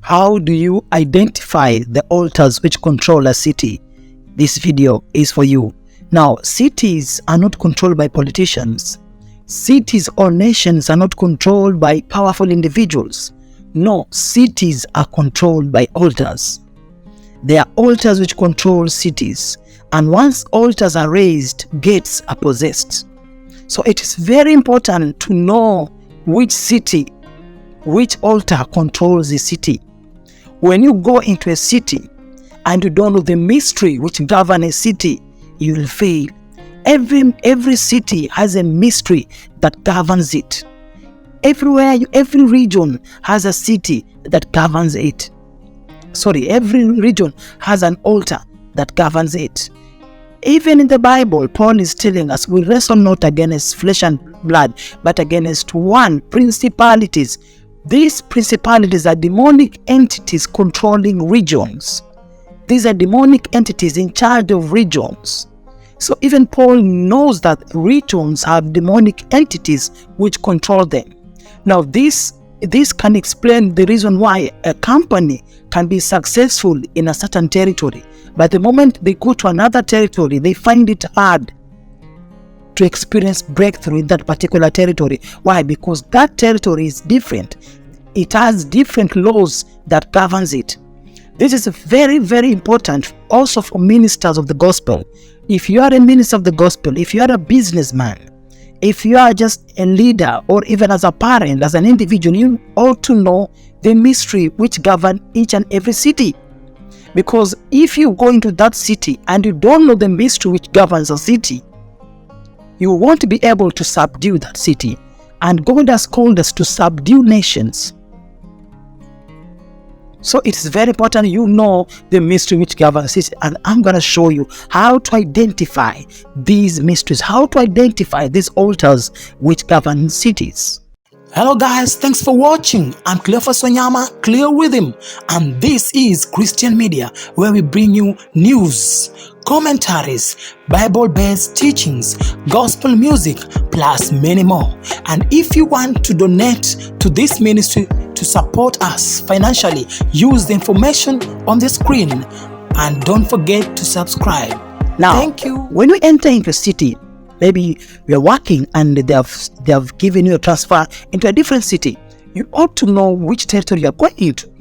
How do you identify the altars which control a city? This video is for you. Now, cities are not controlled by politicians. Cities or nations are not controlled by powerful individuals. No, cities are controlled by altars. There are altars which control cities. And once altars are raised, gates are possessed. So it is very important to know which city, which altar controls the city. When you go into a city and you don't know the mystery which governs a city, you will fail. Every city has a mystery that governs it. Everywhere, every region has a city that governs it. Every region has an altar that governs it. Even in the Bible, Paul is telling us we wrestle not against flesh and blood, but against principalities. These principalities are demonic entities controlling regions. These are demonic entities in charge of regions. So even Paul knows that regions have demonic entities which control them. Now this can explain the reason why a company can be successful in a certain territory. But the moment they go to another territory, they find it hard to experience breakthrough in that particular territory. Why? Because that territory is different. It has different laws that governs it. This is very, very important also for ministers of the gospel. If you are a minister of the gospel, if you are a businessman, if you are just a leader, or even as a parent, as an individual, you ought to know the mystery which governs each and every city. Because if you go into that city and you don't know the mystery which governs a city, you won't be able to subdue that city. And God has called us to subdue nations. So it's very important you know the mystery which governs it, and I'm going to show you how to identify these mysteries, how to identify these altars which govern cities. Hello guys, thanks for watching. I'm Cleophas Wanyama, Cleo Rhythm, and this is Christian Media, where we bring you news, commentaries, Bible-based teachings, gospel music, plus many more. And if you want to donate to this ministry to support us financially, use the information on the screen, and don't forget to subscribe. Now, thank you. When we enter into a city, maybe you're working and they have given you a transfer into a different city, you ought to know which territory you're going into.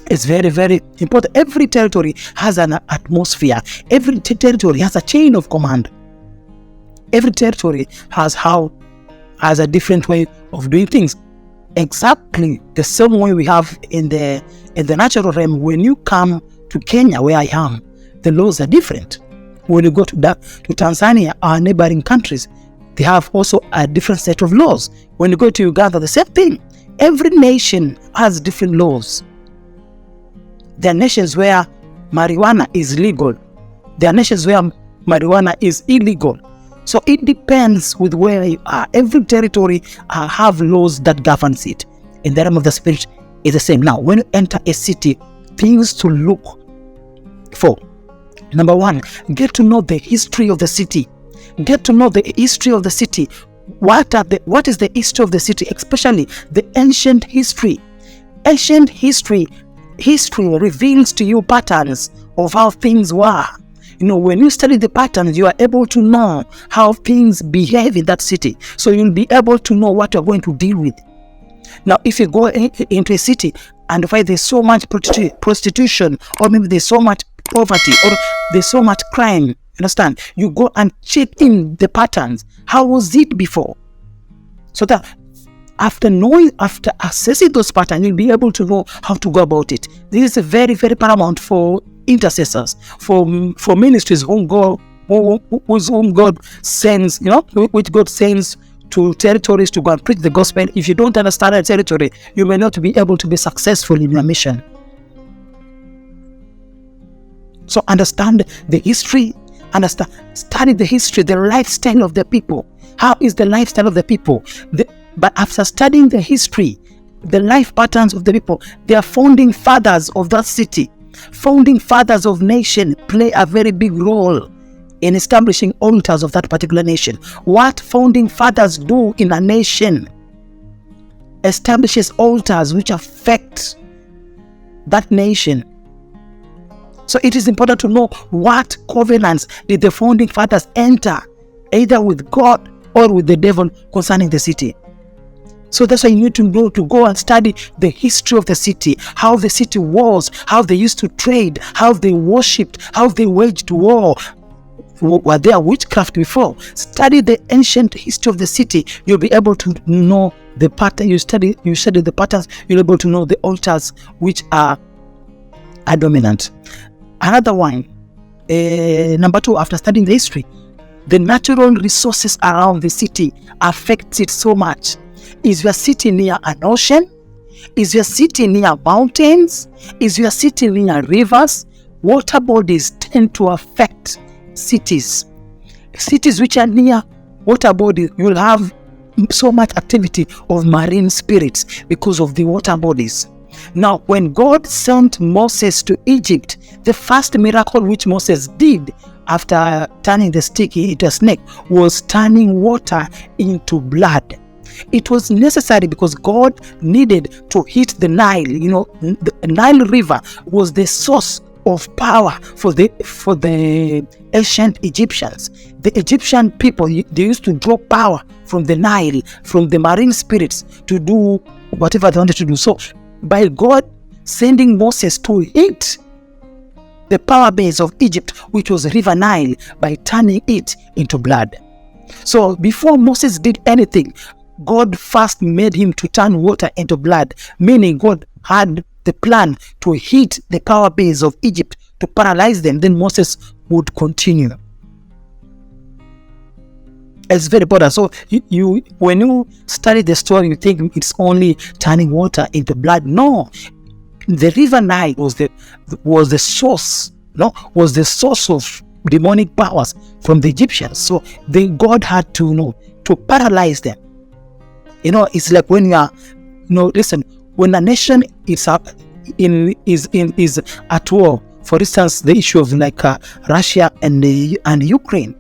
It's very, very important. Every territory has an atmosphere. Every territory has a chain of command. Every territory has a different way of doing things. Exactly the same way we have in the natural realm. When you come to Kenya, where I am, the laws are different. When you go to Tanzania, our neighboring countries, they have also a different set of laws. When you go to Uganda, the same thing. Every nation has different laws. There are nations where marijuana is legal. There are nations where marijuana is illegal. So it depends with where you are. Every territory have laws that governs it. In the realm of the spirit, is the same. Now, when you enter a city, things to look for. Number one, get to know the history of the city. Get to know the history of the city. What is the history of the city, especially the ancient history? Ancient history reveals to you patterns of how things were. You know, when you study the patterns, you are able to know how things behave in that city. So you'll be able to know what you're going to deal with. Now, if you go into a city and find there's so much prostitution, or maybe there's so much poverty, or there's so much crime, understand? You go and check in the patterns. How was it before? So that after assessing those patterns, you'll be able to know how to go about it. This is very, very paramount for intercessors, for ministries whom God sends, which God sends to territories to go and preach the gospel. If you don't understand a territory, you may not be able to be successful in your mission. So understand the history, study the history, the lifestyle of the people. How is the lifestyle of the people? But after studying the history, the life patterns of the people, they are founding fathers of that city. Founding fathers of nation play a very big role in establishing altars of that particular nation. What founding fathers do in a nation establishes altars which affect that nation. So it is important to know what covenants did the founding fathers enter, either with God or with the devil, concerning the city. So that's why you need to know, to go and study the history of the city, how the city was, how they used to trade, how they worshipped, how they waged war. Were there witchcraft before? Study the ancient history of the city. You'll be able to know the pattern. You study the patterns. You'll be able to know the altars which are dominant. Another one, number 2, after studying the history, the natural resources around the city affects it so much. Is your city near an ocean? Is your city near mountains? Is your city near rivers? Water bodies tend to affect cities. Cities which are near water bodies, you'll have so much activity of marine spirits because of the water bodies. Now, when God sent Moses to Egypt, the first miracle which Moses did after turning the stick into a snake was turning water into blood. It was necessary because God needed to hit the Nile. The Nile River was the source of power for the ancient Egyptians. The Egyptian people, they used to draw power from the Nile, from the marine spirits, to do whatever they wanted to do. So by God sending Moses to hit the power base of Egypt, which was River Nile, by turning it into blood. So before Moses did anything, God first made him to turn water into blood, meaning God had the plan to hit the power base of Egypt to paralyze them. Then Moses would continue. It's very important. So when you study the story, you think it's only turning water into blood. No, the River Nile was the source. Was the source of demonic powers from the Egyptians. So God had to paralyze them. It's like when you are, listen, when a nation is at war, for instance, the issue of like Russia and Ukraine,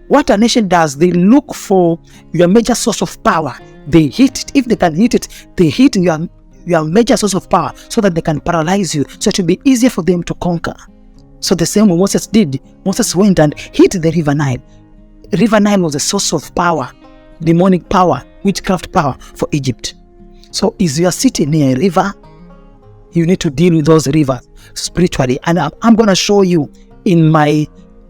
what a nation does, they look for your major source of power. They hit it. If they can hit it, they hit your major source of power so that they can paralyze you, so it will be easier for them to conquer. So the same way Moses did. Moses went and hit the River Nile. River Nile was a source of power, demonic power, witchcraft power for Egypt. So is your city near a river? You need to deal with those rivers spiritually. And I'm going to show you in my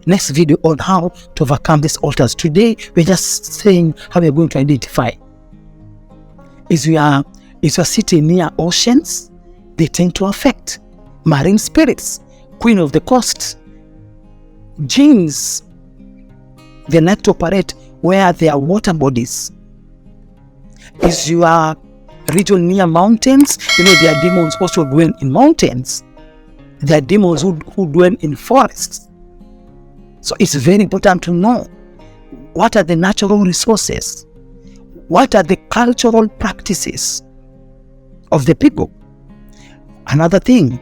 next video on how to overcome these altars. Today, we're just saying how we're going to identify. Is your city near oceans? They tend to affect marine spirits, queen of the coast, jinns. They like to operate where there are water bodies. Is your region near mountains? There are demons also dwell in mountains. There are demons who dwell in forests. So it's very important to know what are the natural resources, what are the cultural practices of the people. Another thing,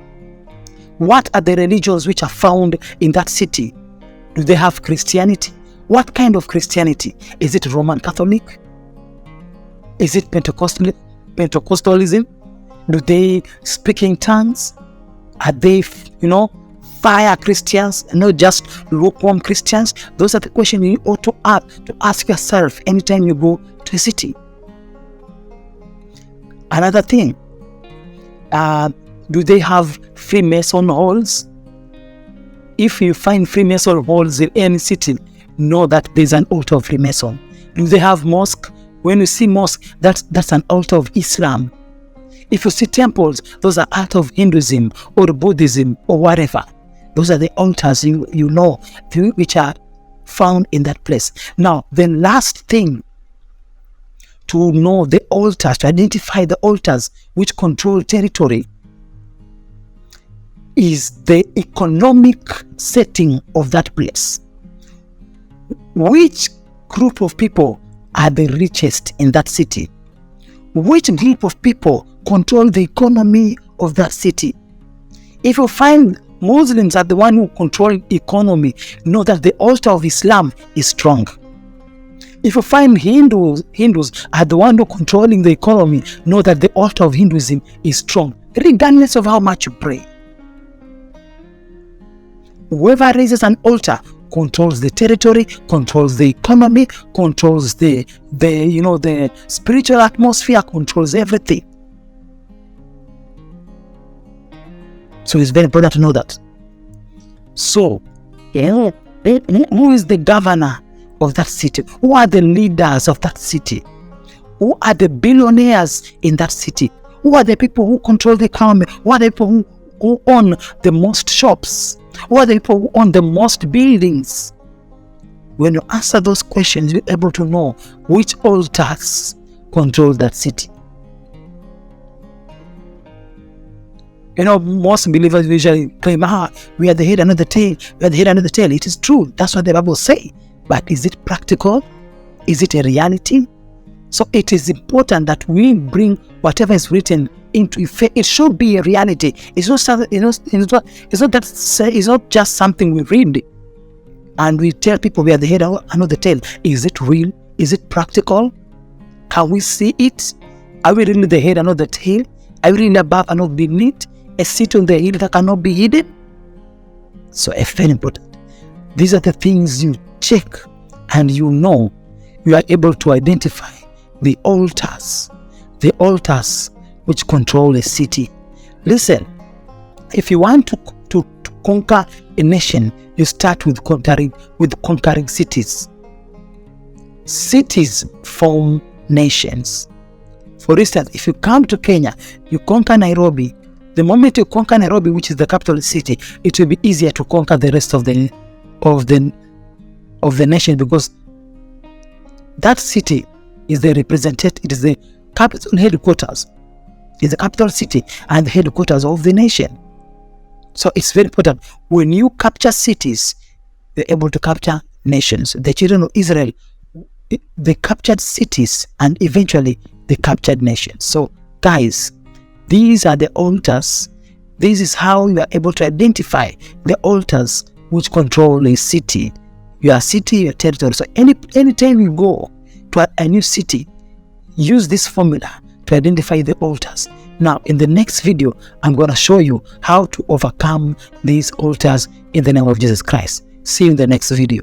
what are the religions which are found in that city? Do they have Christianity? What kind of Christianity? Is it Roman Catholic? Is it Pentecostalism? Do they speak in tongues? Are they, fire Christians, not just lukewarm Christians? Those are the questions you ought to ask yourself anytime you go to a city. Another thing, do they have Freemason halls? If you find Freemason halls in any city, know that there's an altar of Freemason. Do they have mosque? When you see mosque, that's an altar of Islam. If you see temples, those are altar of Hinduism or Buddhism or whatever. Those are the altars you know which are found in that place. Now, the last thing to know the altars, to identify the altars which control territory, is the economic setting of that place. Which group of people are the richest in that city? Which group of people control the economy of that city? If you find Muslims are the one who control economy, know that the altar of Islam is strong. If you find Hindus are the one who controlling the economy, know that the altar of Hinduism is strong, regardless of how much you pray. Whoever raises an altar controls the territory, controls the economy, controls the spiritual atmosphere, controls everything. So it's very important to know that. So, who is the governor of that city? Who are the leaders of that city? Who are the billionaires in that city? Who are the people who control the economy? Who are the people who own the most shops? Who are the people who own the most buildings? When you answer those questions, you're able to know which altars control that city. Most believers usually claim, we are the head and not the tail. We are the head and not the tail. It is true. That's what the Bible says. But is it practical? Is it a reality? So it is important that we bring whatever is written into effect. It should be a reality. It's not just something we read and we tell people we are the head and not the tail. Is it real? Is it practical? Can we see it? Are we really the head and not the tail? Are we really above and not beneath? A seat on the hill that cannot be hidden? So it's very important. These are the things you check, and you are able to identify the altars which control a city. Listen, if you want to conquer a nation, you start with conquering cities. Cities form nations. For instance, if you come to Kenya, you conquer Nairobi. The moment you conquer Nairobi, which is the capital city, it will be easier to conquer the rest of the nation, because that city is the representative. It is the capital headquarters. It is the capital city and the headquarters of the nation. So it's very important. When you capture cities, you're able to capture nations. The children of Israel, they captured cities and eventually they captured nations. So guys, these are the altars. This is how you are able to identify the altars which control a city. Your city, your territory. So anytime you go to a new city, use this formula to identify the altars. Now, in the next video, I'm going to show you how to overcome these altars in the name of Jesus Christ. See you in the next video.